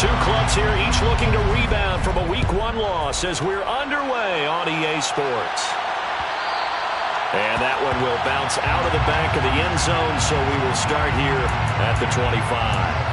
Two clubs here, each looking to rebound from a Week 1 loss as we're underway on EA Sports. And that one will bounce out of the back of the end zone, so we will start here at the 25.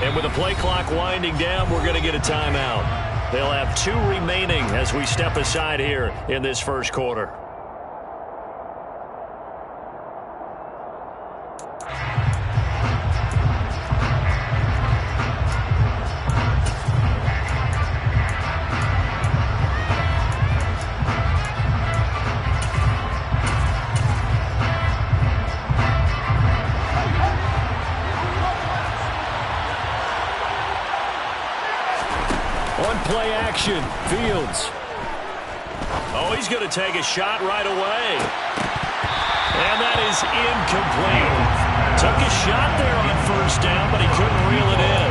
And with the play clock winding down, we're going to get a timeout. They'll have 2 remaining as we step aside here in this first quarter. Play action. Fields. Oh, he's going to take a shot right away. And that is incomplete. Took a shot there on first down, but he couldn't reel it in.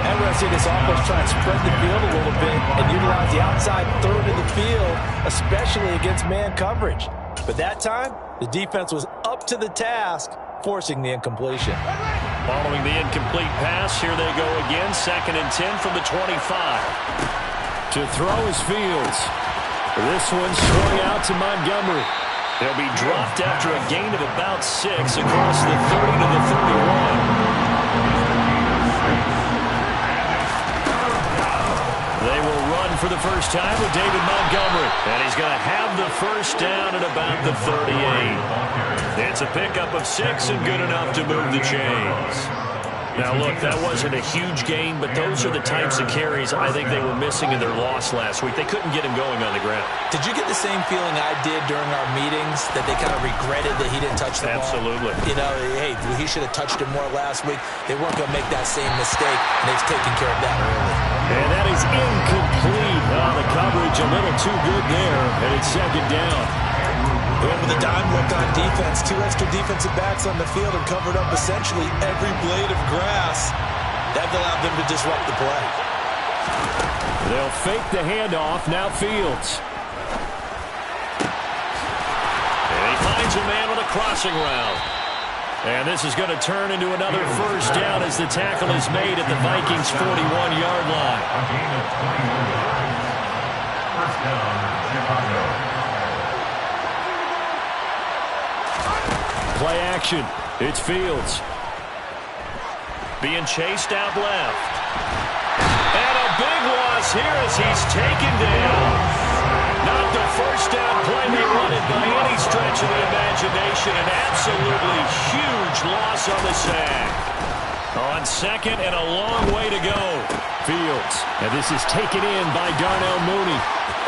And we're going to see this offense try and spread the field a little bit and utilize the outside third of the field, especially against man coverage. But that time, the defense was up to the task, forcing the incompletion. Following the incomplete pass, here they go again. 2nd and 10 from the 25. To throw is Fields. This one swung out to Montgomery. They'll be dropped after a gain of about 6 across the 30 to the 31. They will run for the first time with David Montgomery. And he's going to have the first down at about the 38. It's a pickup of 6 and good enough to move the chains. Now, look, that wasn't a huge gain, but those are the types of carries I think they were missing in their loss last week. They couldn't get him going on the ground. Did you get the same feeling I did during our meetings, that they kind of regretted that he didn't touch the ball? Absolutely. You know, hey, he should have touched it more last week. They weren't going to make that same mistake, and they've taken care of that early. And that is incomplete. The coverage a little too good there, and it's 2nd down. And with a dime look on defense, 2 extra defensive backs on the field and covered up essentially every blade of grass. That allowed them to disrupt the play. They'll fake the handoff. Now Fields. And he finds a man with a crossing route. And this is going to turn into another first down as the tackle is made at the Vikings' 41-yard line. First down, Chicago. Play action. It's Fields. Being chased out left. And a big loss here as he's taken down. Not the first down play they wanted by any stretch of the imagination. An absolutely huge loss on the sack. On 2nd and a long way to go. Fields. And this is taken in by Darnell Mooney.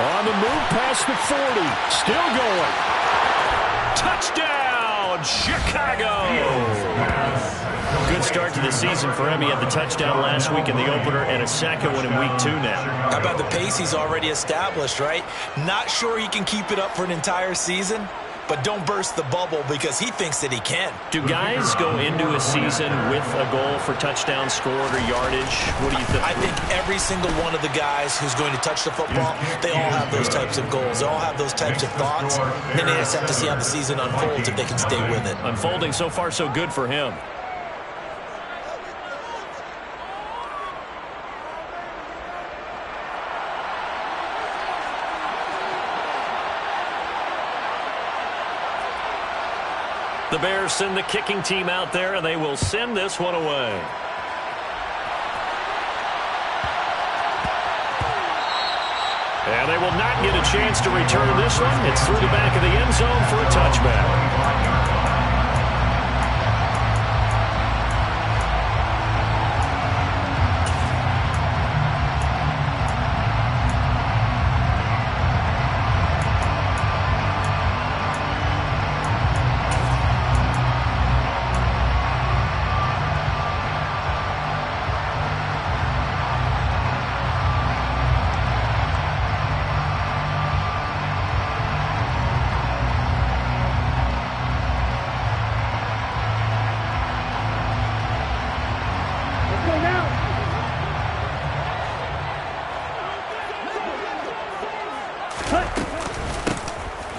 On the move past the 40. Still going. Touchdown! Chicago! Good start to the season for him. He had the touchdown last week in the opener and a second one in Week 2 now. How about the pace he's already established, right? Not sure he can keep it up for an entire season, but don't burst the bubble because he thinks that he can. Do guys go into a season with a goal for touchdown scored or yardage? What do you think? I think every single one of the guys who's going to touch the football, they all have those types of goals. They all have those types of thoughts. Then they just have to see how the season unfolds if they can stay with it. Unfolding so far so good for him. The Bears send the kicking team out there, and they will send this one away. And they will not get a chance to return this one. It's through the back of the end zone for a touchback.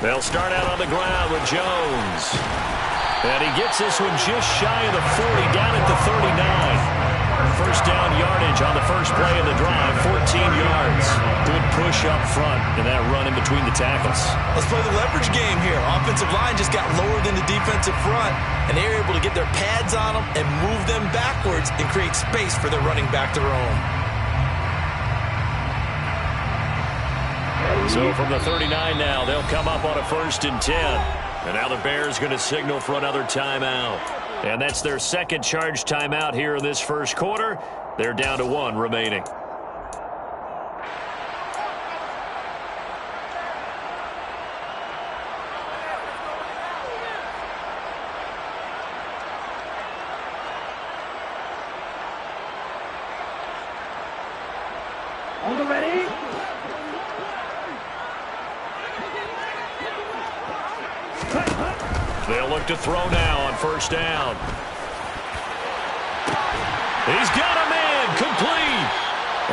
They'll start out on the ground with Jones. And he gets this one just shy of the 40, down at the 39. First down yardage on the first play of the drive, 14 yards. Good push up front, and that run in between the tackles. Let's play the leverage game here. Offensive line just got lower than the defensive front, and they're able to get their pads on them and move them backwards and create space for their running back to roam. So from the 39 now, they'll come up on a 1st and 10. And now the Bears going to signal for another timeout. And that's their second charge timeout here in this first quarter. They're down to 1 remaining. Hold it ready. They'll look to throw now on 1st down. He's got a man, complete.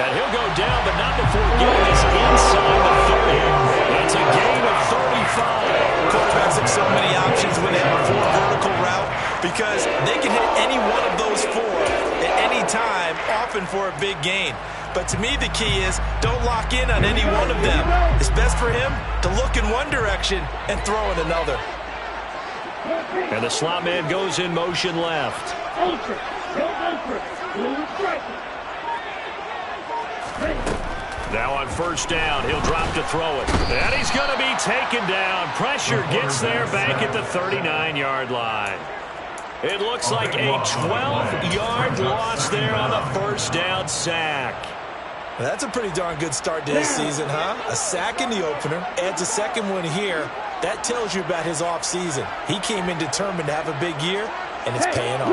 And he'll go down, but not before getting this inside the 30. That's a gain of 35. Quarterbacks have so many options when they have a 4 vertical route because they can hit any one of those 4 at any time, often for a big gain. But to me, the key is don't lock in on any one of them. It's best for him to look in one direction and throw in another. And the slot man goes in motion left. Now on 1st down, he'll drop to throw it. And he's going to be taken down. Pressure gets there back at the 39-yard line. It looks like a 12-yard loss there on the 1st down sack. Well, that's a pretty darn good start to this season, huh? A sack in the opener, adds a second one here. That tells you about his offseason. He came in determined to have a big year, and it's paying off.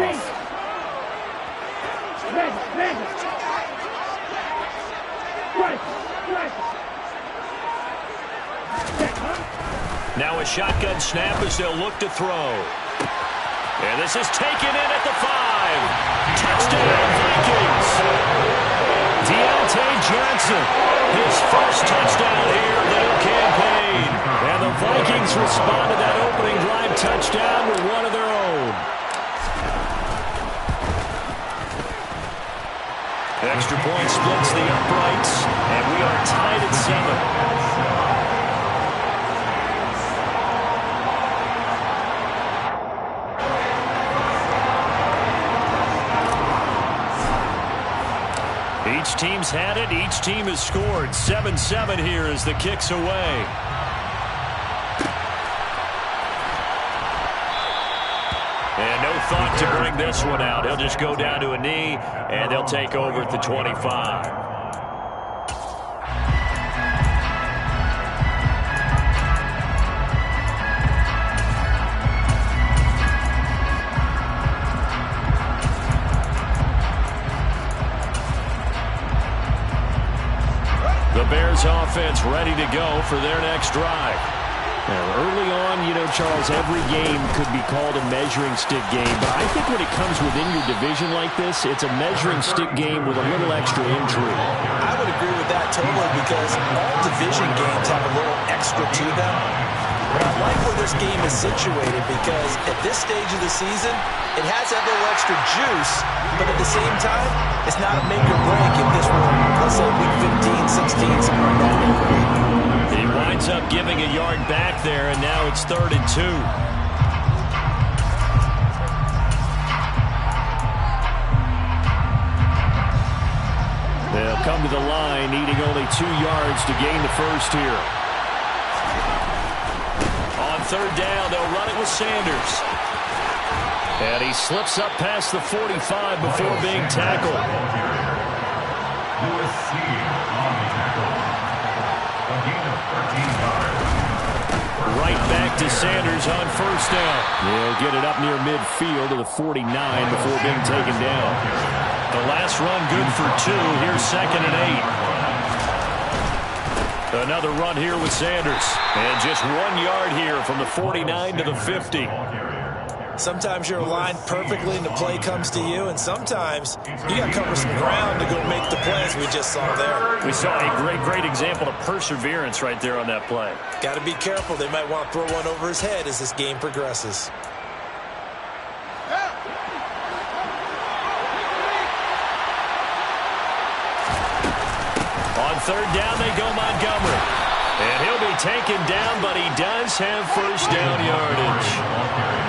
Now a shotgun snap as they'll look to throw. And this is taken in at the 5. Touchdown, Vikings. Deontay Johnson, his first touchdown here of the new campaign. And the Vikings respond to that opening drive touchdown with one of their own. Extra point splits the uprights, and we are tied at 7. Each team's had it. Each team has scored. 7-7 here as the kick's away. And no thought to bring this one out. He'll just go down to a knee, and they'll take over at the 25. The Bears offense ready to go for their next drive. Now, early on, Charles, every game could be called a measuring stick game. But I think when it comes within your division like this, it's a measuring stick game with a little extra intrigue. I would agree with that totally because all division games have a little extra to them. But I like where this game is situated because at this stage of the season, it has that little extra juice, but at the same time, it's not a make or break if this were, let's say, week 15, 16, something like that. He winds up giving a yard back there, and now it's 3rd and 2. They'll come to the line, needing only 2 yards to gain the first here. On 3rd down, they'll run it with Sanders. And he slips up past the 45 before being tackled. USC on the tackle. A gain of 13 yards. Right back to Sanders on 1st down. He'll get it up near midfield to the 49 before being taken down. The last run good for 2. Here's 2nd and 8. Another run here with Sanders. And just 1 yard here from the 49 to the 50. Sometimes you're aligned perfectly and the play comes to you, and sometimes you got to cover some ground to go make the plays we just saw there. We saw a great example of perseverance right there on that play. Got to be careful. They might want to throw one over his head as this game progresses. On third down, they go Montgomery. And he'll be taken down, but he does have first down yardage.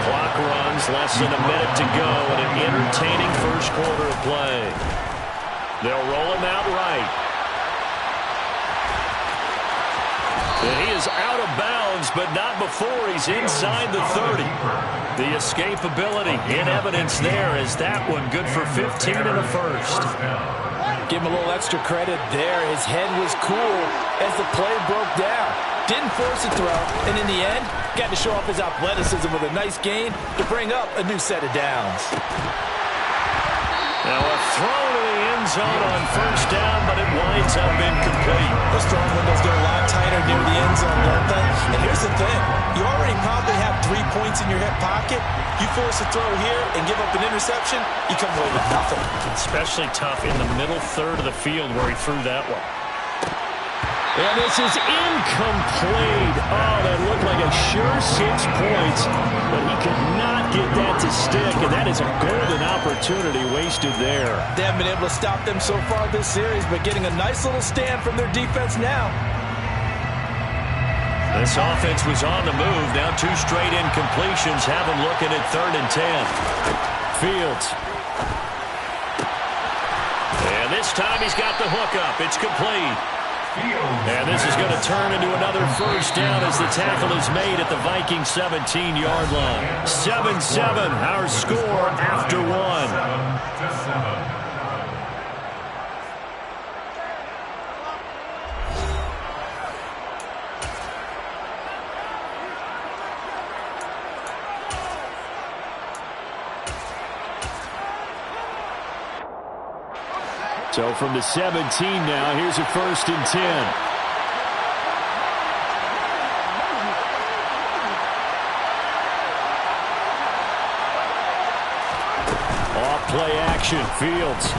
Clock runs, less than a minute to go in an entertaining first quarter of play. They'll roll him out right. And he is out of bounds, but not before he's inside the 30. The escapability in evidence there is that one good for 15 and a first. Give him a little extra credit there. His head was cool as the play broke down. Didn't force a throw, and in the end, got to show off his athleticism with a nice gain to bring up a new set of downs. Now a throw to the end zone on first down, but it winds up incomplete. Those throwing windows get a lot tighter near the end zone, don't they? And here's the thing. You already probably have 3 points in your hip pocket. You force a throw here and give up an interception, you come away with nothing. Especially tough in the middle third of the field where he threw that one. And this is incomplete. Oh, that looked like a sure 6 points, but he could not get that to stick, and that is a golden opportunity wasted there. They haven't been able to stop them so far this series, but getting a nice little stand from their defense now. This offense was on the move. Now 2 straight incompletions have him looking at 3rd and 10. Fields. And this time he's got the hook up. It's complete. And this is going to turn into another first down as the tackle is made at the Vikings 17-yard line. 7-7, our score after 1. 7-7. So from the 17 now, here's a 1st and 10. Off play action, Fields.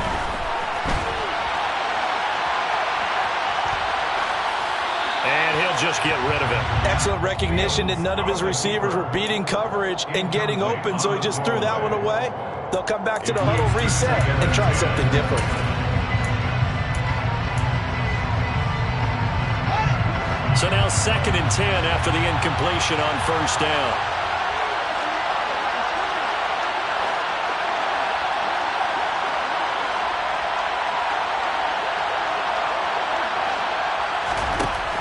And he'll just get rid of it. Excellent recognition that none of his receivers were beating coverage and getting open, so he just threw that one away. They'll come back to the huddle, reset, and try something different. So now 2nd and 10 after the incompletion on first down.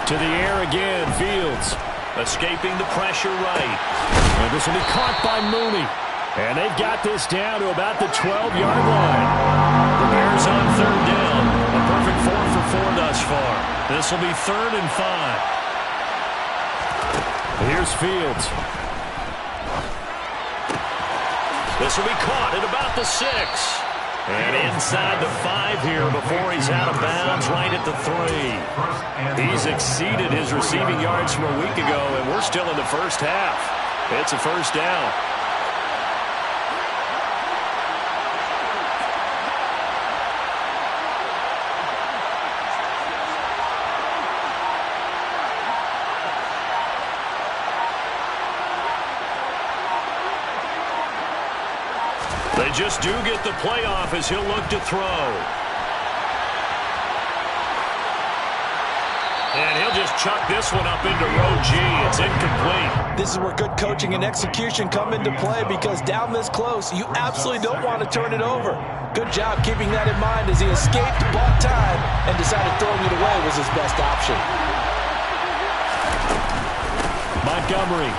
To the air again, Fields. Escaping the pressure right. And this will be caught by Mooney. And they've got this down to about the 12-yard line. The Bears on 3rd down. A perfect 4 for 4 thus far. This will be 3rd and 5. Here's Fields. This will be caught at about the 6. And inside the 5 here before he's out of bounds right at the 3. He's exceeded his receiving yards from a week ago, and we're still in the first half. It's a first down. They just do get the playoff as he'll look to throw. And he'll just chuck this one up into row G. It's incomplete. This is where good coaching and execution come into play, because down this close, you absolutely don't want to turn it over. Good job keeping that in mind as he escaped, bought time, and decided throwing it away was his best option. Montgomery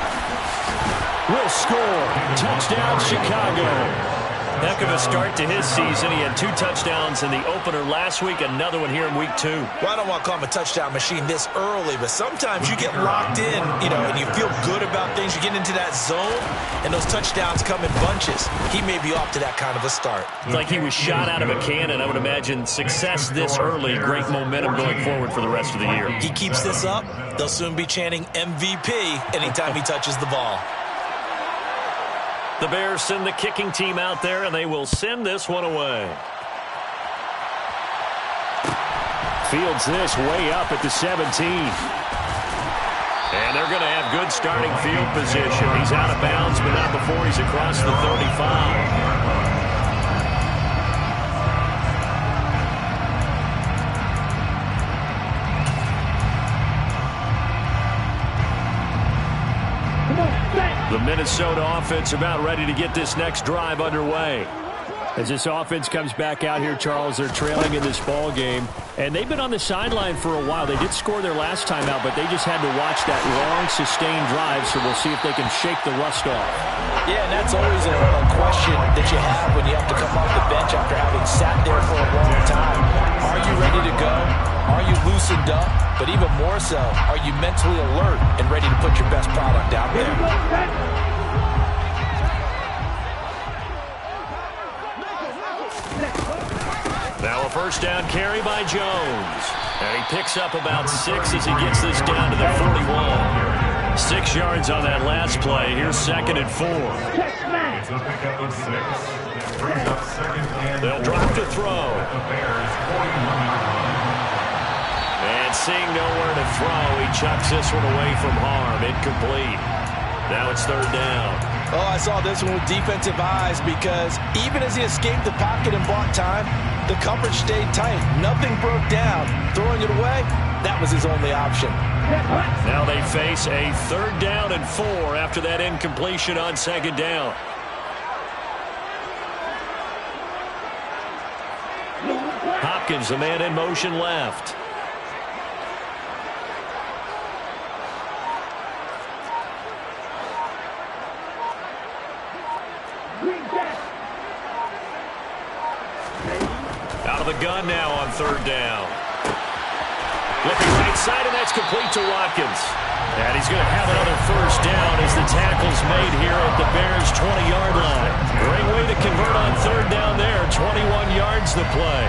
will score. Touchdown, Chicago. Heck of a start to his season. He had 2 touchdowns in the opener last week, another one here in week 2. Well, I don't want to call him a touchdown machine this early, but sometimes you get locked in, and you feel good about things. You get into that zone, and those touchdowns come in bunches. He may be off to that kind of a start. It's like he was shot out of a cannon. I would imagine success this early, great momentum going forward for the rest of the year. He keeps this up, they'll soon be chanting MVP anytime he touches the ball. The Bears send the kicking team out there, and they will send this one away. Fields this way up at the 17. And they're going to have good starting field position. He's out of bounds, but not before he's across the 35. The Minnesota offense about ready to get this next drive underway. As this offense comes back out here, Charles, they're trailing in this ball game, and they've been on the sideline for a while. They did score their last time out, but they just had to watch that long, sustained drive, so we'll see if they can shake the rust off. Yeah, and that's always a question that you have when you have to come off the bench after having sat there for a long time. Are you ready to go? Are you loosened up? But even more so, are you mentally alert and ready to put your best product out there? Now a first down carry by Jones. And he picks up about 6 as he gets this down to the 41. 6 yards on that last play. Here's 2nd and 4. They'll drop to throw. And seeing nowhere to throw, he chucks this one away from harm. Incomplete. Now it's 3rd down. Oh, I saw this one with defensive eyes because even as he escaped the pocket and bought time, the coverage stayed tight. Nothing broke down. Throwing it away, that was his only option. Now they face a 3rd down and 4 after that incompletion on 2nd down. Hopkins, the man in motion left. Out of the gun now on 3rd down. Looking right side, and that's complete to Watkins. And he's going to have another first down as the tackle's made here at the Bears' 20-yard line. Great way to convert on 3rd down there. 21 yards the play.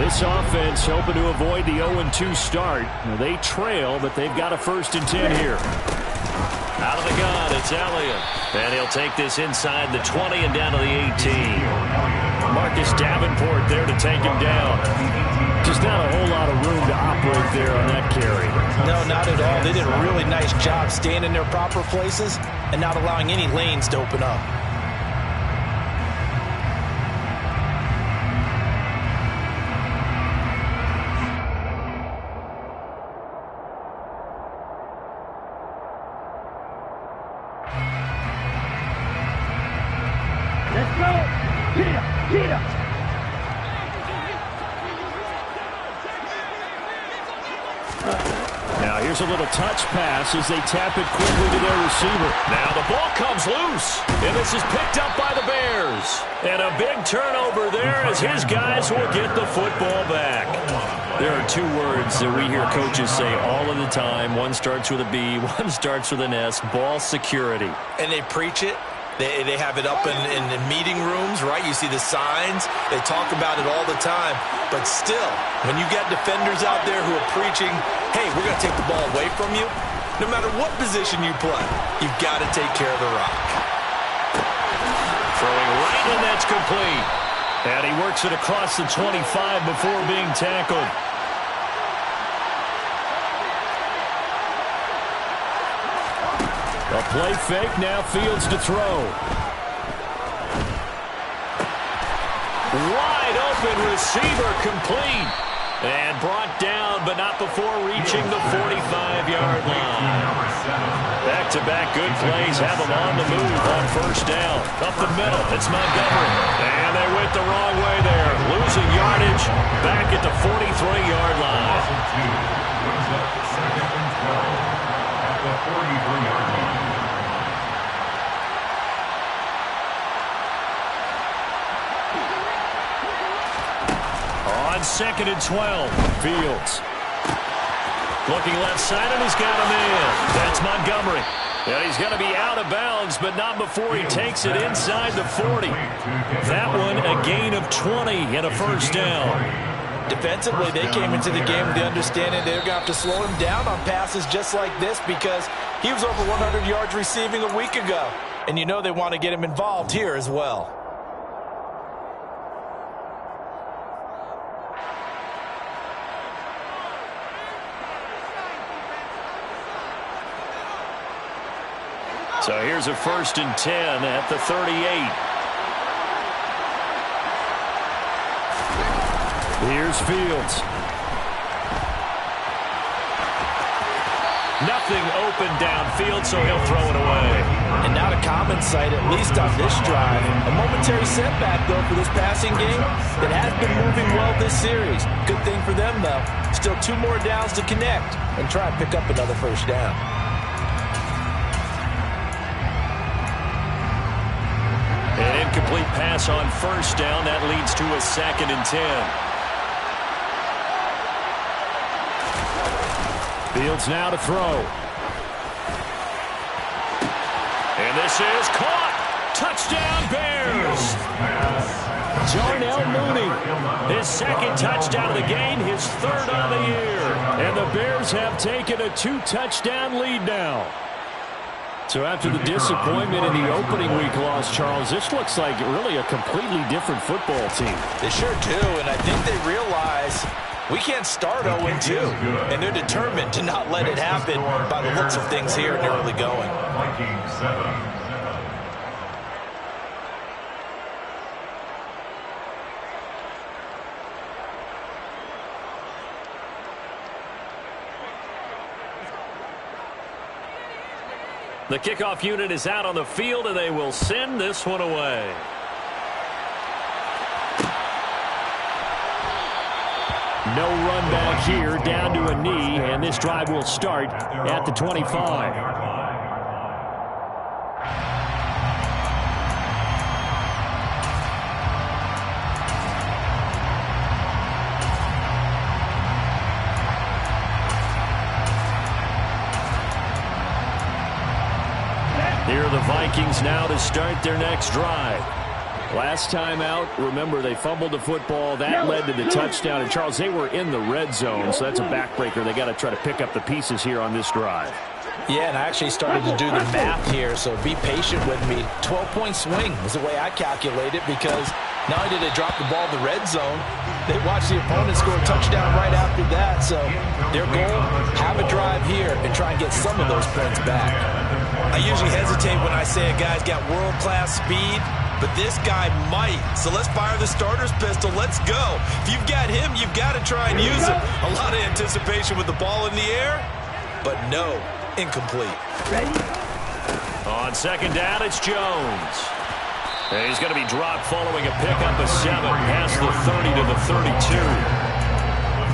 This offense hoping to avoid the 0-2 start. They trail, but they've got a 1st and 10 here. Out of the gun, it's Elliott. And he'll take this inside the 20 and down to the 18. Marcus Davenport there to take him down. Just not a whole lot of room to operate there on that carry. No, not at all. They did a really nice job staying in their proper places and not allowing any lanes to open up. Let's go! Cheetah! Now here's a little touch pass as they tap it quickly to their receiver. Now the ball comes loose, and this is picked up by the Bears. And a big turnover there as his guys will get the football back. There are 2 words that we hear coaches say all of the time. One starts with a B, one starts with an S, ball security. And they preach it. They have it up in meeting rooms, right? You see the signs. They talk about it all the time. But still, when you got defenders out there who are preaching, hey, we're going to take the ball away from you, no matter what position you play, you've got to take care of the rock. Throwing right, and that's complete. And he works it across the 25 before being tackled. A play fake, now Fields to throw. Wide open receiver, complete. And brought down, but not before reaching the 45-yard line. Back-to-back good plays have them on the move on 1st down. Up the middle, it's Montgomery. And they went the wrong way there. Losing yardage back at the 43-yard line. Brings up 2nd and 12 at the 43-yard line. On 2nd and 12, Fields. Looking left side, and he's got him in. That's Montgomery. And he's going to be out of bounds, but not before he takes it inside the 40. That one, a gain of 20 and a 1st down. Defensively, they came into the game with the understanding they're going to have to slow him down on passes just like this because he was over 100 yards receiving a week ago. And you know they want to get him involved here as well. So here's a 1st and 10 at the 38. Here's Fields. Nothing open downfield, so he'll throw it away. And not a common sight, at least on this drive. A momentary setback, though, for this passing game that has been moving well this series. Good thing for them, though. Still 2 more downs to connect and try and pick up another 1st down. An incomplete pass on 1st down. That leads to a 2nd and 10. Fields now to throw. And this is caught. Touchdown, Bears. Darnell Mooney. His 2nd touchdown of the game, his 3rd on the year. And the Bears have taken a 2-touchdown lead now. So after the disappointment in the opening week loss, Charles, this looks like really a completely different football team. They sure do, and I think they realize we can't start 0-2, and they're determined to not let it happen by the looks of things here in the early going. The kickoff unit is out on the field, and they will send this one away. No run back here, down to a knee, and this drive will start at the 25. Here are the Vikings now to start their next drive. Last time out, remember, they fumbled the football. That led to the touchdown. And, Charles, they were in the red zone, so that's a backbreaker. They got to try to pick up the pieces here on this drive. Yeah, and I actually started to do the math here, so be patient with me. 12-point swing is the way I calculate it, because not only did they drop the ball in the red zone, they watched the opponent score a touchdown right after that. So their goal, have a drive here and try and get some of those points back. I usually hesitate when I say a guy's got world-class speed, but this guy might. So let's fire the starter's pistol. Let's go. If you've got him, you've got to try and use it. A lot of anticipation with the ball in the air, but no, incomplete. On 2nd down, it's Jones. And he's going to be dropped following a pickup of 7 past the 30 to the 32.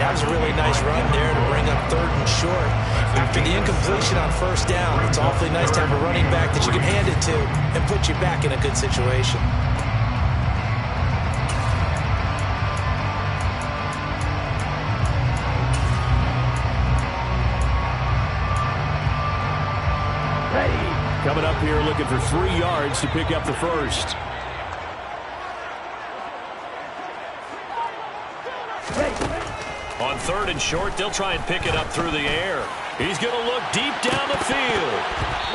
That was a really nice run there to bring up 3rd and short. After the incompletion on 1st down, it's awfully nice to have a running back that you can hand it to and put you back in a good situation. Coming up here looking for 3 yards to pick up the 1st. On 3rd and short, they'll try and pick it up through the air. He's going to look deep down the field.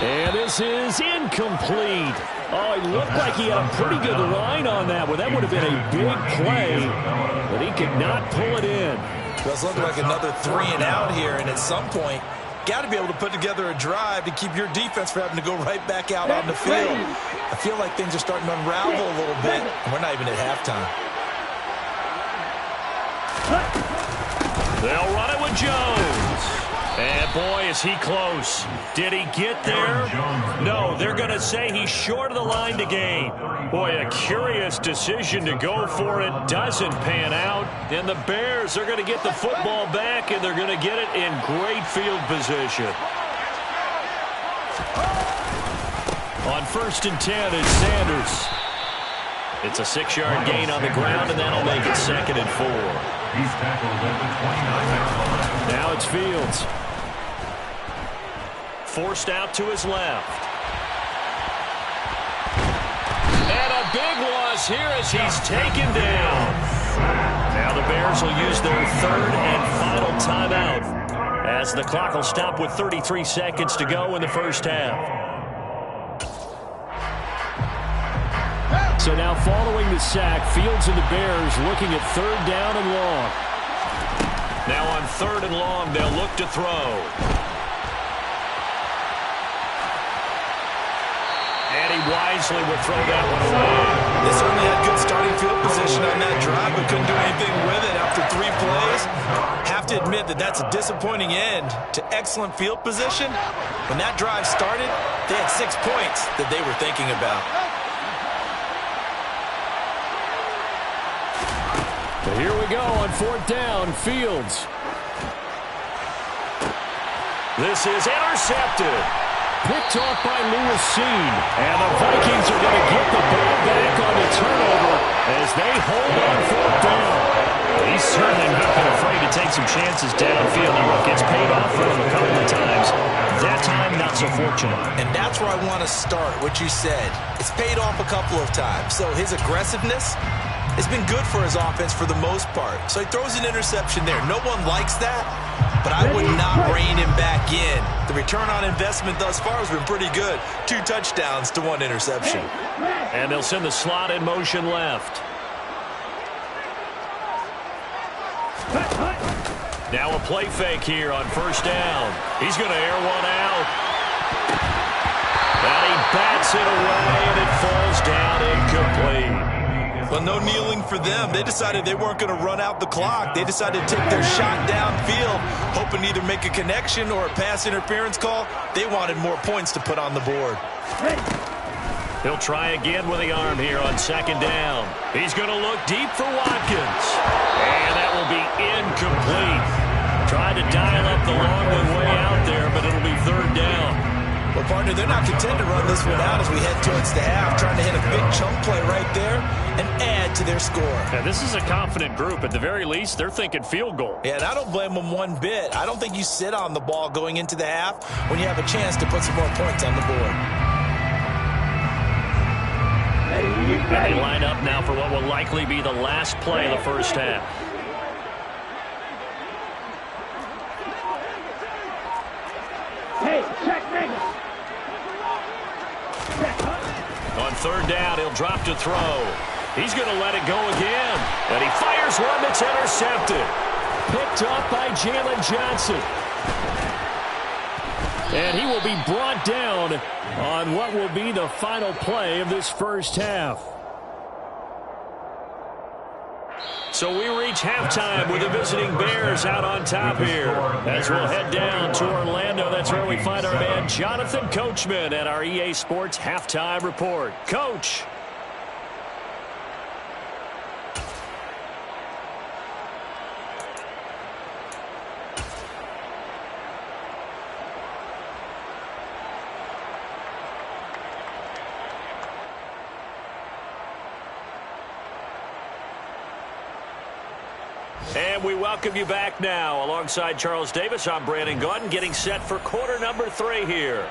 And this is incomplete. Oh, he looked like he had a pretty good line on that one. That would have been a big play, but he could not pull it in. Well, it's looking like another 3 and out here, and at some point, got to be able to put together a drive to keep your defense from having to go right back out on the field. I feel like things are starting to unravel a little bit, and we're not even at halftime. They'll run it with Jones. And, boy, is he close. Did he get there? No, they're going to say he's short of the line to gain. Boy, a curious decision to go for it. Doesn't pan out. And the Bears are going to get the football back, and they're going to get it in great field position. On 1st and 10, it's Sanders. It's a 6-yard gain on the ground, and that'll make it 2nd and 4. He's tackled at the 29-yard line. Now it's Fields. Forced out to his left. And a big loss here as he's taken down. Now the Bears will use their 3rd and final timeout as the clock will stop with 33 seconds to go in the 1st half. So now following the sack, Fields and the Bears looking at 3rd down and long. Now on 3rd and long, they'll look to throw. And he wisely will throw that one away. They certainly had good starting field position on that drive, but couldn't do anything with it after 3 plays. Have to admit that that's a disappointing end to excellent field position. When that drive started, they had 6 points that they were thinking about. So here we go on 4th down, Fields. This is intercepted. Picked off by Lewis Cine. And the Vikings are going to get the ball back on the turnover as they hold on 4th down. He's certainly not been afraid to take some chances downfield. And look, it's paid off for him a couple of times. That time, not so fortunate. And that's where I want to start, what you said. It's paid off a couple of times. So his aggressiveness has been good for his offense for the most part. So he throws an interception there. No one likes that, but I would not rein him back in. The return on investment thus far has been pretty good. 2 touchdowns to 1 interception. And they'll send the slot in motion left. Now a play fake here on 1st down. He's going to air one out. And he bats it away, and it falls down incomplete. Well, no kneeling for them. They decided they weren't going to run out the clock. They decided to take their shot downfield, hoping to either make a connection or a pass interference call. They wanted more points to put on the board. He'll try again with the arm here on 2nd down. He's going to look deep for Watkins. And that will be incomplete. Tried to dial up the long one way out there, but it'll be 3rd down. Well, partner, they're not content to run this one out as we head towards the half, trying to hit a big chunk play right there and add to their score. Yeah, this is a confident group. At the very least, they're thinking field goal. Yeah, and I don't blame them one bit. I don't think you sit on the ball going into the half when you have a chance to put some more points on the board. And they line up now for what will likely be the last play of the 1st half. Hey, check me. On 3rd down, he'll drop to throw. He's going to let it go again. And he fires one that's intercepted. Picked off by Jalen Johnson. And he will be brought down on what will be the final play of this 1st half. So we reach halftime with the visiting Bears out on top here. As we'll head down to Orlando, that's where we find our man Jonathan Coachman at our EA Sports Halftime Report. Coach. And we welcome you back now. Alongside Charles Davis, I'm Brandon Gaudin, getting set for quarter number 3 here.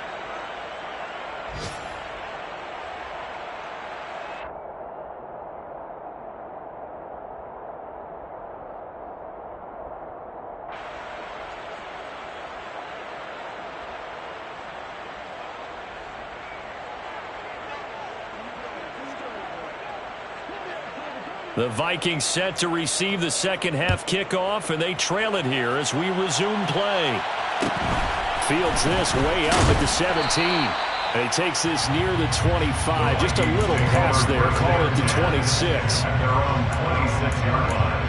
The Vikings set to receive the 2nd half kickoff, and they trail it here as we resume play. Fields this way up at the 17. And he takes this near the 25. Just a little pass there. Call it the 26. At their own 26-yard line.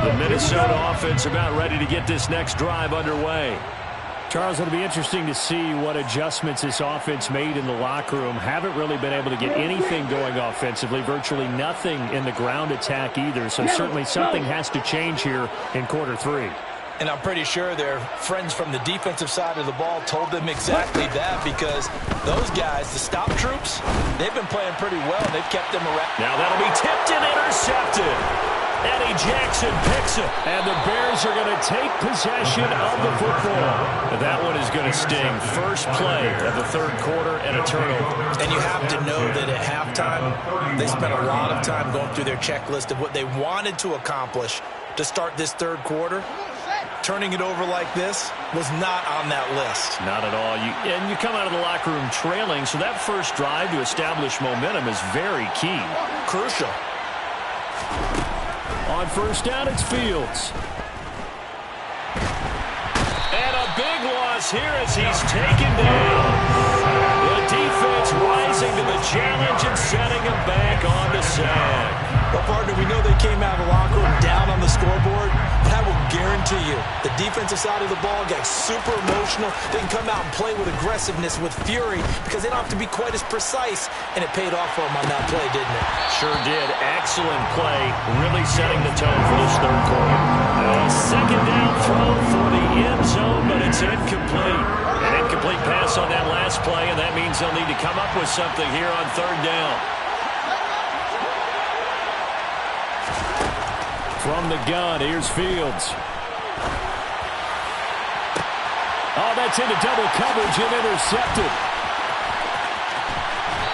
The Minnesota offense about ready to get this next drive underway. Charles, it'll be interesting to see what adjustments this offense made in the locker room. Haven't really been able to get anything going offensively, virtually nothing in the ground attack either. So certainly something has to change here in quarter 3. And I'm pretty sure their friends from the defensive side of the ball told them exactly that, because those guys, the stop troops, they've been playing pretty well, and they've kept them around. Now that'll be tipped and intercepted. Eddie Jackson picks it. And the Bears are going to take possession of the football. That one is going to sting. First play of the 3rd quarter and a turnover. And you have to know that at halftime, they spent a lot of time going through their checklist of what they wanted to accomplish to start this 3rd quarter. Turning it over like this was not on that list. Not at all. You come out of the locker room trailing, so that first drive to establish momentum is very key. Crucial. On first down, it's Fields. And a big loss here as he's taken down. The defense rising to the challenge and setting him back on the sack. Well, partner, we know they came out of the locker room down on the scoreboard, but I will guarantee you the defensive side of the ball got super emotional. They can come out and play with aggressiveness, with fury, because they don't have to be quite as precise, and it paid off for them on that play, didn't it? Sure did. Excellent play, really setting the tone for this third quarter. A second down throw for the end zone, but it's incomplete. An incomplete pass on that last play, and that means they'll need to come up with something here on third down. From the gun, here's Fields. Oh, that's into double coverage and intercepted.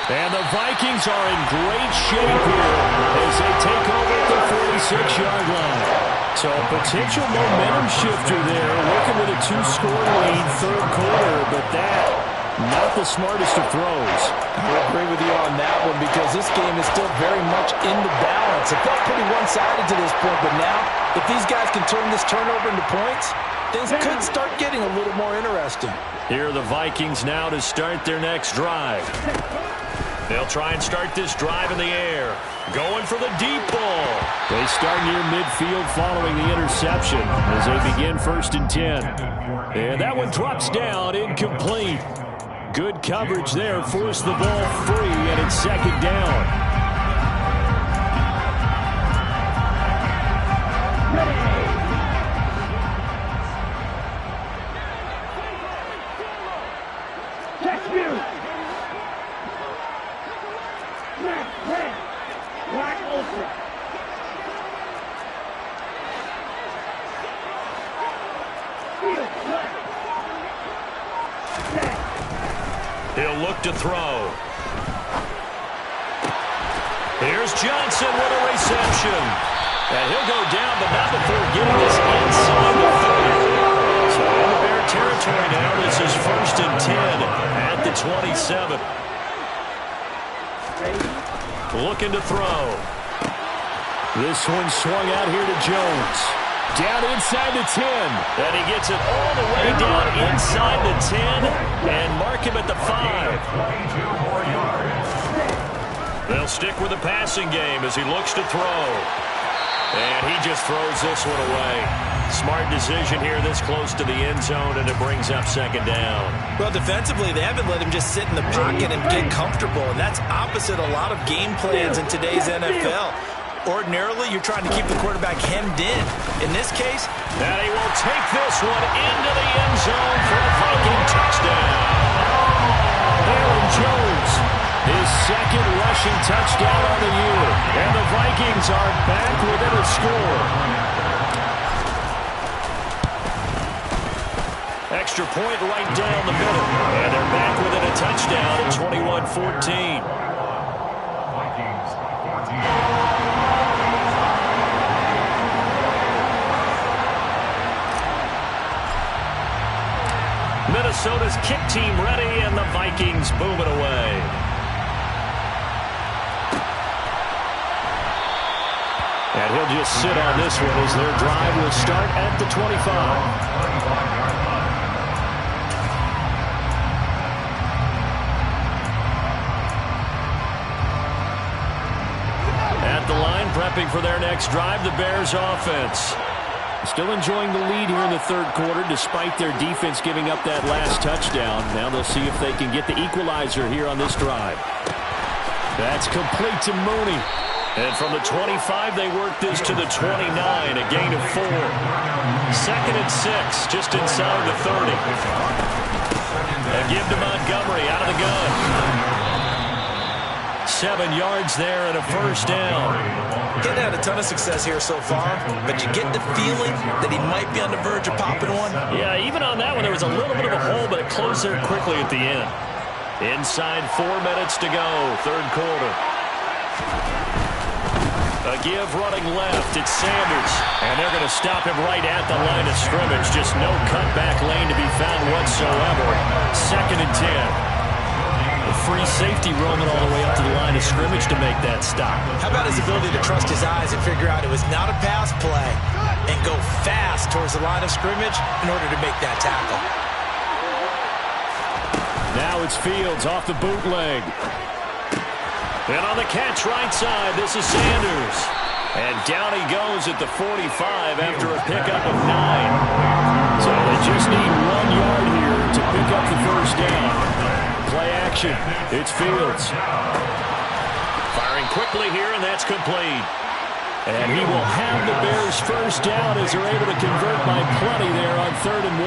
And the Vikings are in great shape here as they take over at the 46-yard line. So a potential momentum shifter there, working with a 2-score lead third quarter, but that, not the smartest of throws. I agree with you on that one because this game is still very much in the balance. It felt pretty one-sided to this point, but now, if these guys can turn this turnover into points, things could start getting a little more interesting. Here are the Vikings now to start their next drive. They'll try and start this drive in the air. Going for the deep ball. They start near midfield following the interception as they begin 1st and 10. And that one drops down, incomplete. Good coverage there, forced the ball free, and it's 2nd down. He'll look to throw. Here's Johnson with a reception. And he'll go down, but not before getting this inside the 30. So in the Bear territory now, this is 1st and 10 at the 27. Looking to throw. This one swung out here to Jones. Down inside the 10. And he gets it all the way down inside the 10 and mark him at the 5. They'll stick with the passing game as he looks to throw. And he just throws this one away. Smart decision here this close to the end zone, and it brings up 2nd down. Well, defensively, they haven't let him just sit in the pocket and get comfortable, and that's opposite a lot of game plans in today's NFL. Ordinarily, you're trying to keep the quarterback hemmed in. In this case, and he will take this one into the end zone for a Viking touchdown. Aaron Jones, his 2nd rushing touchdown on the year. And the Vikings are back within a score. Extra point right down the middle. And they're back within a touchdown at 21-14. Vikings 14. Minnesota's kick team ready, and the Vikings boom it away. And he'll just sit on this one as their drive will start at the 25. At the line, prepping for their next drive, the Bears offense. Still enjoying the lead here in the third quarter despite their defense giving up that last touchdown. Now they'll see if they can get the equalizer here on this drive. That's complete to Mooney. And from the 25, they work this to the 29, a gain of 4. 2nd and 6, just inside the 30. A give to Montgomery out of the gun. 7 yards there and a 1st down. He hadn't had a ton of success here so far, but you get the feeling that he might be on the verge of popping one. Yeah, even on that one, there was a little bit of a hole, but it closed there quickly at the end. Inside 4 minutes to go, third quarter. A give running left. It's Sanders. And they're going to stop him right at the line of scrimmage. Just no cutback lane to be found whatsoever. 2nd and 10. A free safety roaming all the way up to the line of scrimmage to make that stop. How about his ability to trust his eyes and figure out it was not a pass play and go fast towards the line of scrimmage in order to make that tackle. Now it's Fields off the bootleg. And on the catch right side, this is Sanders. And down he goes at the 45 after a pickup of 9. So they just need 1 yard here to pick up the first down. Play action. It's Fields. Firing quickly here, and that's complete. And he will have the Bears first down as they're able to convert by plenty there on 3rd and 1.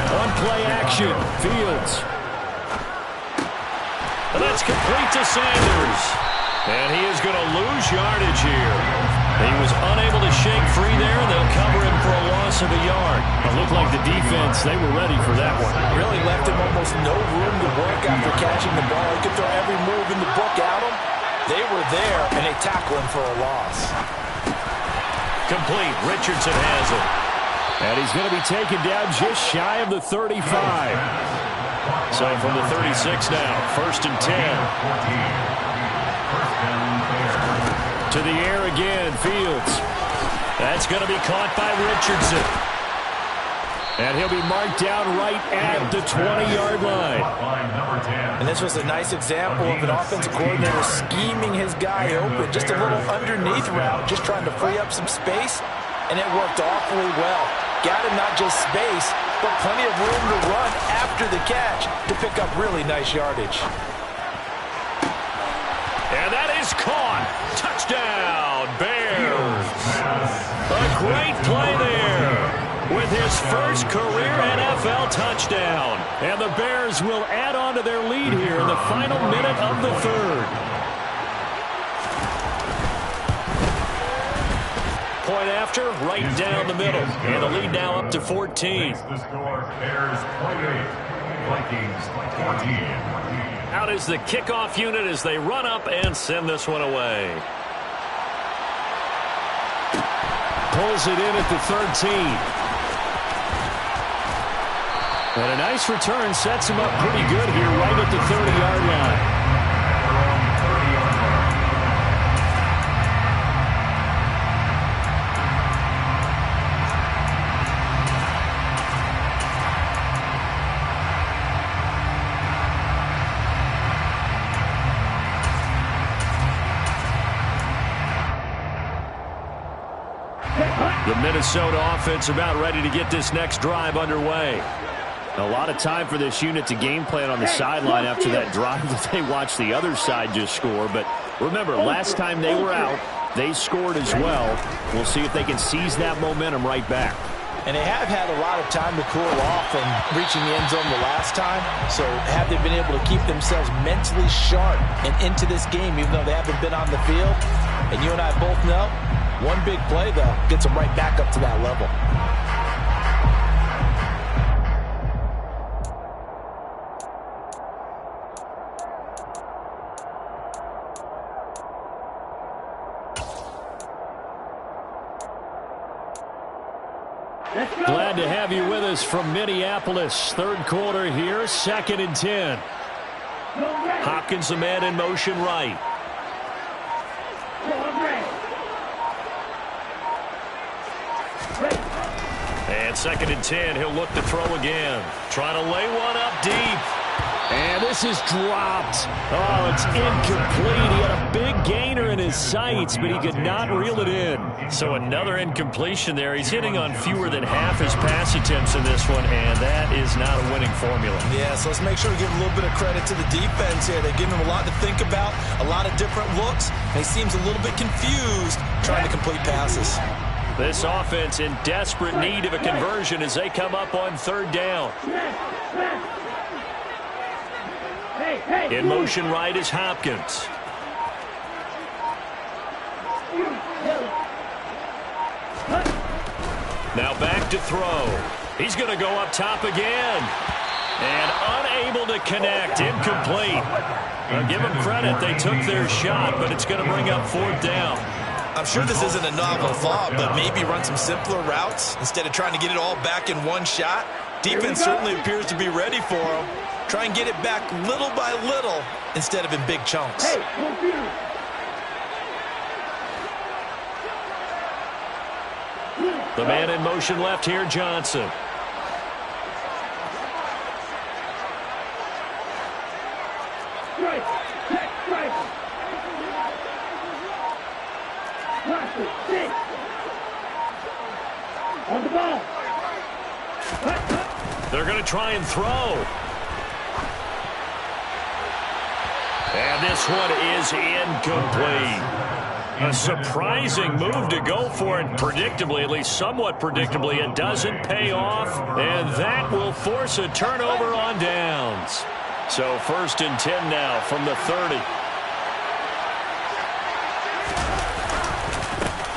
On play action, Fields. And that's complete to Sanders. And he is going to lose yardage here. He was unable to shake free there, and they'll cover him for a loss of a yard. It looked like the defense, they were ready for that one. Really left him almost no room to work after catching the ball. He could throw every move in the book at him. They were there, and they tackle him for a loss. Complete. Richardson has it. And he's going to be taken down just shy of the 35. So from the 36 now, 1st and 10. To the air again, Fields. That's going to be caught by Richardson. And he'll be marked down right at the 20-yard line. And this was a nice example of an offensive coordinator scheming his guy open. Just a little underneath route, just trying to free up some space. And it worked awfully well. Got him not just space, but plenty of room to run after the catch to pick up really nice yardage. And that is caught. Touchdown, Bears. A great play there with his first career NFL touchdown. And the Bears will add on to their lead here in the final minute of the 3rd. Point after, right down the middle. And the lead now up to 14. The score, Bears 28, Vikings 14. Out is the kickoff unit as they run up and send this one away. Pulls it in at the 13. And a nice return sets him up pretty good here right at the 30-yard line. The Minnesota offense about ready to get this next drive underway. A lot of time for this unit to game plan on the sideline after that drive that they watched the other side just score. But remember, last time they were out, they scored as well. We'll see if they can seize that momentum right back. And they have had a lot of time to cool off from reaching the end zone the last time. So have they been able to keep themselves mentally sharp and into this game, even though they haven't been on the field? And you and I both know, one big play, though, gets them right back up to that level. Glad to have you with us from Minneapolis. 3rd quarter here, 2nd and 10. Hopkins, a man in motion right. And 2nd and 10, he'll look to throw again. Trying to lay one up deep. And this is dropped. Oh, it's incomplete. He had a big gainer in his sights, but he could not reel it in. So another incompletion there. He's hitting on fewer than half his pass attempts in this one, and that is not a winning formula. Yeah, so let's make sure we give a little bit of credit to the defense here. They've given him a lot to think about, a lot of different looks, and he seems a little bit confused trying to complete passes. This offense in desperate need of a conversion as they come up on 3rd down. In motion right is Hopkins. Now back to throw. He's going to go up top again. And unable to connect. Incomplete. Give them credit. They took their shot, but it's going to bring up 4th down. I'm sure this isn't a novel thought, but maybe run some simpler routes instead of trying to get it all back in one shot. Defense certainly appears to be ready for them. Try and get it back little by little instead of in big chunks. Hey, computer. The man in motion left here, Johnson. Strike. Check, strike. Classic. Six. On the ball. Cut, cut. They're going to try and throw. And this one is incomplete. A surprising move to go for it. Predictably, at least somewhat predictably, it doesn't pay off. And that will force a turnover on downs. So 1st and 10 now from the 30.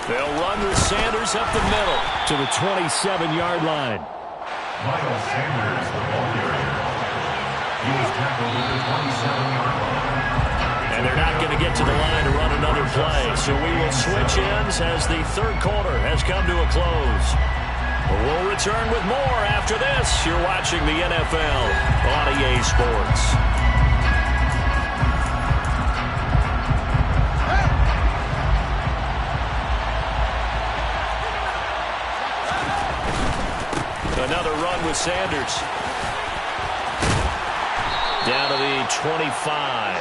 They'll run with Sanders up the middle to the 27-yard line. Miles Sanders, the ball carrier. He was tackled at the 27-yard line. And they're not going to get to the line to run another play. So we will switch ends as the 3rd quarter has come to a close. We'll return with more after this. You're watching the NFL on EA Sports. Another run with Sanders. Down to the 25.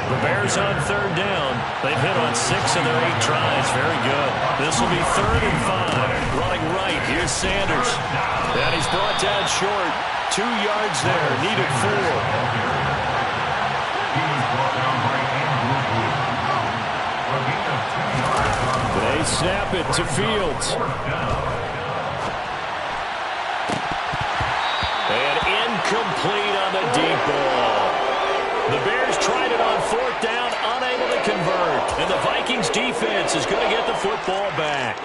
The Bears on 3rd down. They've hit on 6 of their 8 tries. Very good. This will be 3rd and 5. Running right. Here's Sanders. And he's brought down short. 2 yards there. Needed 4. They snap it to Fields. And incomplete on the deep ball. The Bears tried it on 4th down, unable to convert. And the Vikings defense is going to get the football back.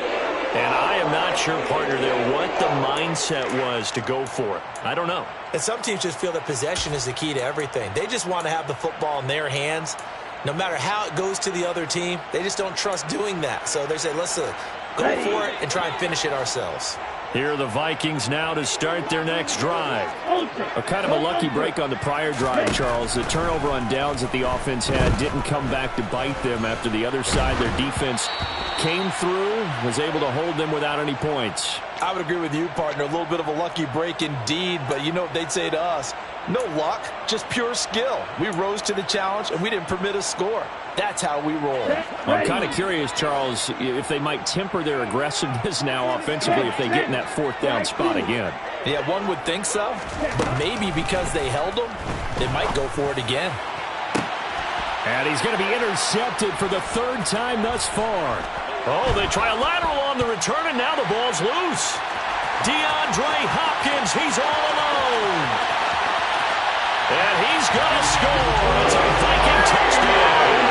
And I am not sure, partner, there what the mindset was to go for it. I don't know. And some teams just feel that possession is the key to everything. They just want to have the football in their hands. No matter how it goes to the other team, they just don't trust doing that. So they say, let's go for it and try and finish it ourselves. Here are the Vikings now to start their next drive. A kind of a lucky break on the prior drive, Charles. The turnover on downs that the offense had didn't come back to bite them after the other side. Their defense came through, was able to hold them without any points. I would agree with you, partner. A little bit of a lucky break indeed, but you know what they'd say to us? No luck, just pure skill. We rose to the challenge, and we didn't permit a score. That's how we roll. I'm kind of curious, Charles, if they might temper their aggressiveness now offensively if they get in that 4th down spot again. Yeah, one would think so, but maybe because they held them, they might go for it again. And he's going to be intercepted for the 3rd time thus far. Oh, they try a lateral on the return, and now the ball's loose. DeAndre Hopkins, he's all alone. And he's going to score. It's a Viking touchdown.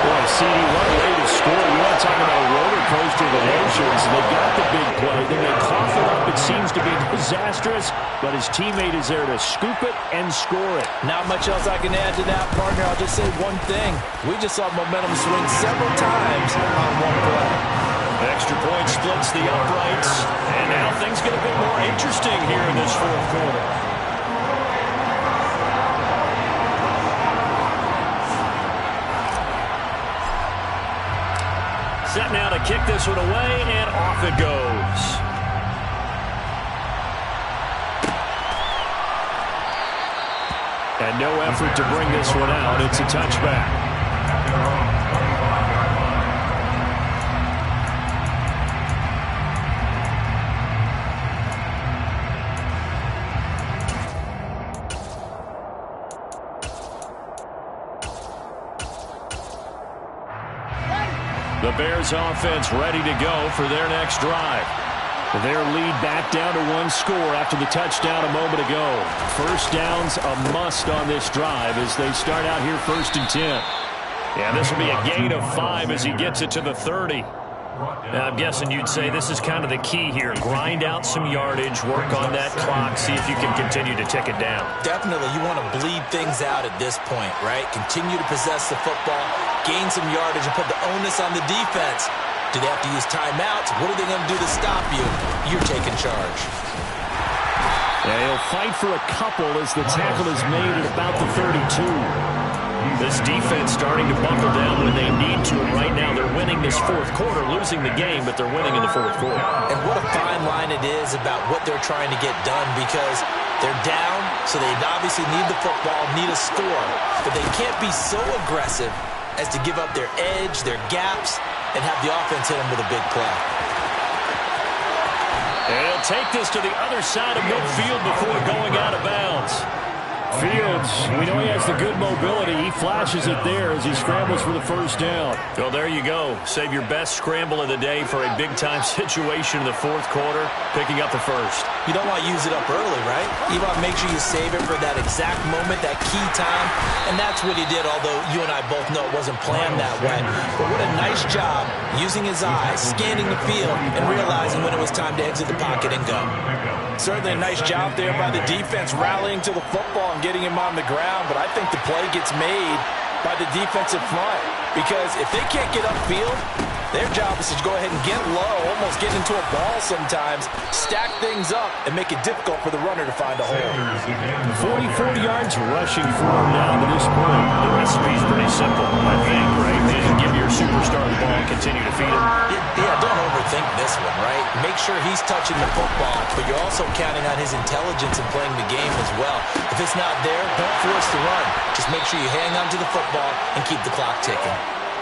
Boy, CD, what a way to score. You want to talk about a roller coaster of emotions. They got the big play. Then they cough it up. It seems to be disastrous, but his teammate is there to scoop it and score it. Not much else I can add to that, partner. I'll just say one thing. We just saw momentum swing several times on one play. Extra point splits the uprights. And now things get a bit more interesting here in this 4th quarter. Set now to kick this one away, and off it goes. And no effort to bring this one out. It's a touchback. The Bears offense ready to go for their next drive. Their lead back down to 1 score after the touchdown a moment ago. 1st down's a must on this drive as they start out here 1st and 10. Yeah, this will be a gain of 5 as he gets it to the 30. Now, I'm guessing you'd say this is kind of the key here. Grind out some yardage, work on that clock, see if you can continue to tick it down. Definitely, you want to bleed things out at this point, right? Continue to possess the football, gain some yardage, and put the onus on the defense. Do they have to use timeouts? What are they going to do to stop you? You're taking charge. Yeah, he'll fight for a couple as the tackle is made at about the 32. This defense starting to buckle down when they need to, and right now they're winning this fourth quarter, losing the game, but they're winning in the fourth quarter. And what a fine line it is about what they're trying to get done, because they're down, so they obviously need the football, need a score, but they can't be so aggressive as to give up their edge, their gaps, and have the offense hit them with a big play. And he'll take this to the other side of midfield before going out of bounds. Fields, we know he has the good mobility. He flashes it there as he scrambles for the first down. Well, there you go. Save your best scramble of the day for a big-time situation in the fourth quarter, picking up the first. You don't want to use it up early, right? You want to make sure you save it for that exact moment, that key time, and that's what he did, although you and I both know it wasn't planned that way. But what a nice job using his eyes, scanning the field, and realizing when it was time to exit the pocket and go. Certainly a nice job there by the defense, rallying to the football and getting him on the ground, but I think the play gets made by the defensive front, because if they can't get upfield, their job is to go ahead and get low, almost get into a ball sometimes, stack things up, and make it difficult for the runner to find a hole. 44 yards rushing for him now to this point. The recipe's pretty simple, I think, right? Just give your superstar the ball and continue to feed him. Yeah, don't overthink this one, right? Make sure he's touching the football, but you're also counting on his intelligence in playing the game as well. If it's not there, don't force the run. Just make sure you hang on to the football and keep the clock ticking.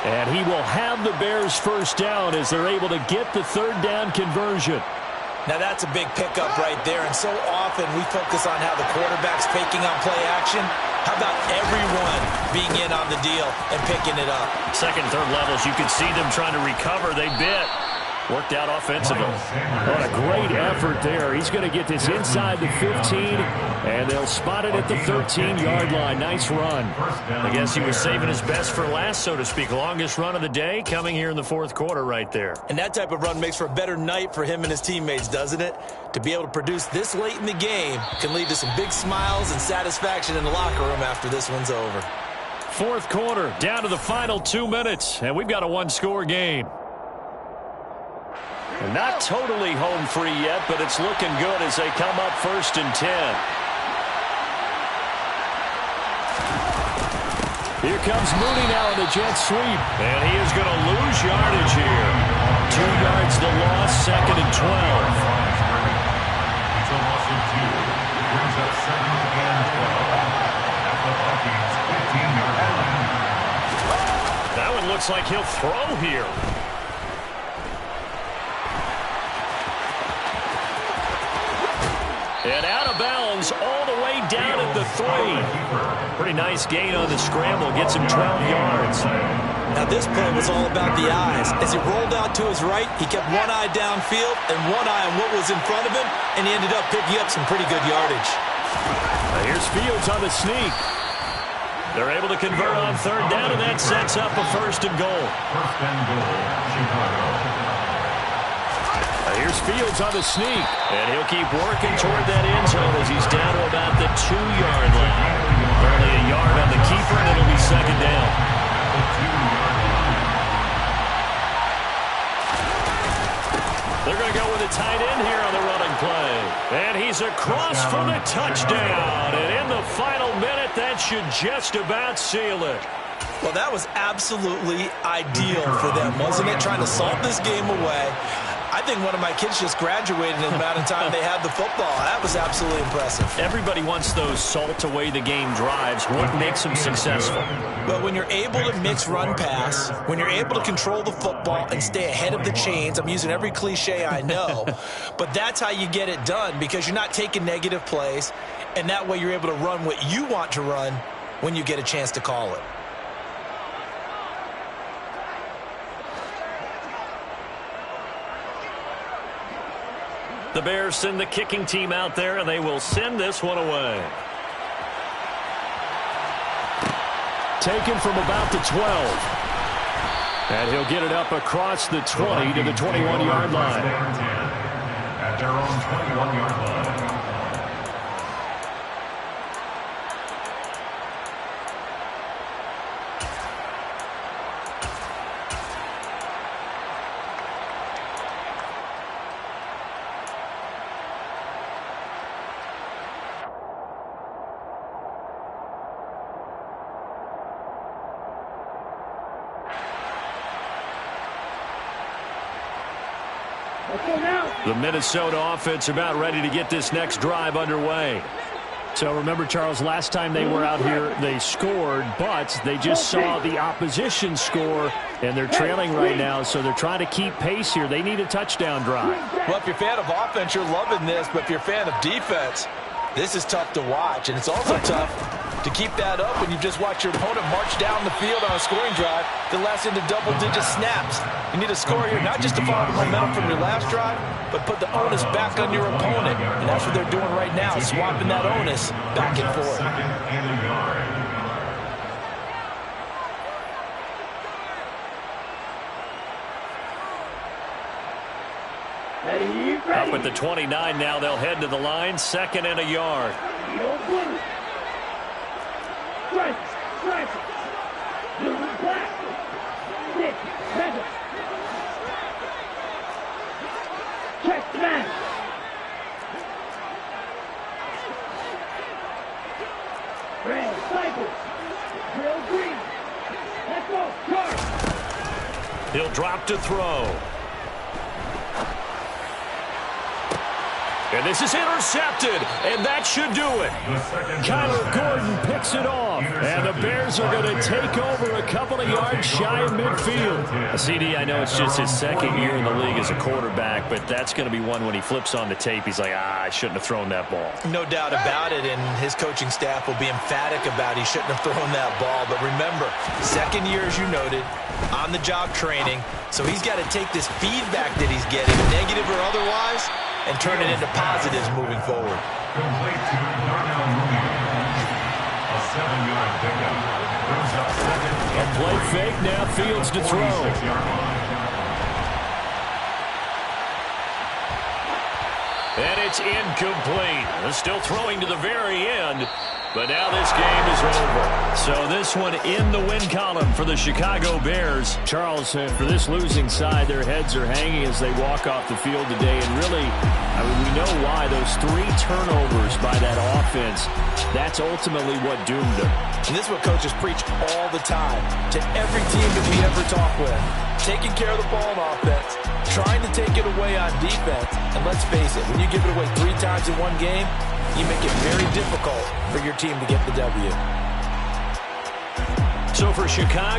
And he will have the Bears first down as they're able to get the third down conversion. Now that's a big pickup right there, and so often we focus on how the quarterback's taking on play action. How about everyone being in on the deal and picking it up? Second, third levels, you could see them trying to recover. They bit. Worked out offensively. What a great effort there. He's going to get this inside the 15, and they'll spot it at the 13-yard line. Nice run. I guess he was saving his best for last, so to speak. Longest run of the day coming here in the fourth quarter right there. And that type of run makes for a better night for him and his teammates, doesn't it? To be able to produce this late in the game can lead to some big smiles and satisfaction in the locker room after this one's over. Fourth quarter, down to the final 2 minutes, and we've got a one-score game. Not totally home free yet, but it's looking good as they come up 1st and 10. Here comes Mooney now in the jet sweep. And he is going to lose yardage here. 2 yards to loss, 2nd and 12. It's a loss of 2. Brings up 2nd and 12. At the Vikings 15-yard line. That one looks like he'll throw here. And out of bounds all the way down at the 3. Pretty nice gain on the scramble. Gets him 12 yards. Now this play was all about the eyes. As he rolled out to his right, he kept one eye downfield and one eye on what was in front of him, and he ended up picking up some pretty good yardage. Now here's Fields on the sneak. They're able to convert on 3rd down, and that sets up a 1st and goal. 1st and goal, Chicago. Here's Fields on the sneak. And he'll keep working toward that end zone as he's down to about the 2-yard line. Only a yard on the keeper, and it'll be 2nd down. They're going to go with a tight end here on the running play. And he's across for the touchdown. And in the final minute, that should just about seal it. Well, that was absolutely ideal for them, wasn't it? Trying to salt this game away. I think one of my kids just graduated in the amount of time they had the football. That was absolutely impressive. Everybody wants those salt-away-the-game drives. What makes them successful? But when you're able to mix run-pass, when you're able to control the football and stay ahead of the chains, I'm using every cliche I know, but that's how you get it done, because you're not taking negative plays, and that way you're able to run what you want to run when you get a chance to call it. The Bears send the kicking team out there, and they will send this one away. Taken from about the 12. And he'll get it up across the 20 to the 21-yard line. At their own 21-yard line. The Minnesota offense about ready to get this next drive underway. So remember, Charles, last time they were out here, they scored, but they just saw the opposition score, and they're trailing right now, so they're trying to keep pace here. They need a touchdown drive. Well, if you're a fan of offense, you're loving this, but if you're a fan of defense, this is tough to watch, and it's also tough to keep that up when you just watch your opponent march down the field on a scoring drive that lasts into double-digit snaps. You need a score here, not just to follow the momentum from your last drive, but put the onus back on your opponent. And that's what they're doing right now, swapping that onus back and forth. Second and a yard. Up at the 29 now, they'll head to the line, second and a yard. Check man. Red cycle. Real green. Let's go. Charge. He'll drop to throw. And this is intercepted, and that should do it. Kyler Gordon picks it off, and the Bears are going to take over a couple of yards shy of midfield. CD, I know it's just his second year in the league as a quarterback, but that's going to be one when he flips on the tape. He's like, I shouldn't have thrown that ball. No doubt about it, and his coaching staff will be emphatic about he shouldn't have thrown that ball. But remember, second year, as you noted, on-the-job training, so he's got to take this feedback that he's getting, negative or otherwise, and turn it into positives moving forward. Complete to Darnell Mooney. A 7-yard pickup. Brings up second. A play fake, now Fields to throw. 46-yard line. And it's incomplete. They're still throwing to the very end, but now this game is over. So this one in the win column for the Chicago Bears. Charles, for this losing side, their heads are hanging as they walk off the field today. And really, I mean, we know why. Those 3 turnovers by that offense, that's ultimately what doomed them. And this is what coaches preach all the time to every team that we ever talk with. Taking care of the ball on offense, trying to take it away on defense. And let's face it, when you give it away 3 times in one game, you make it very difficult for your team to get the W. So for Chicago,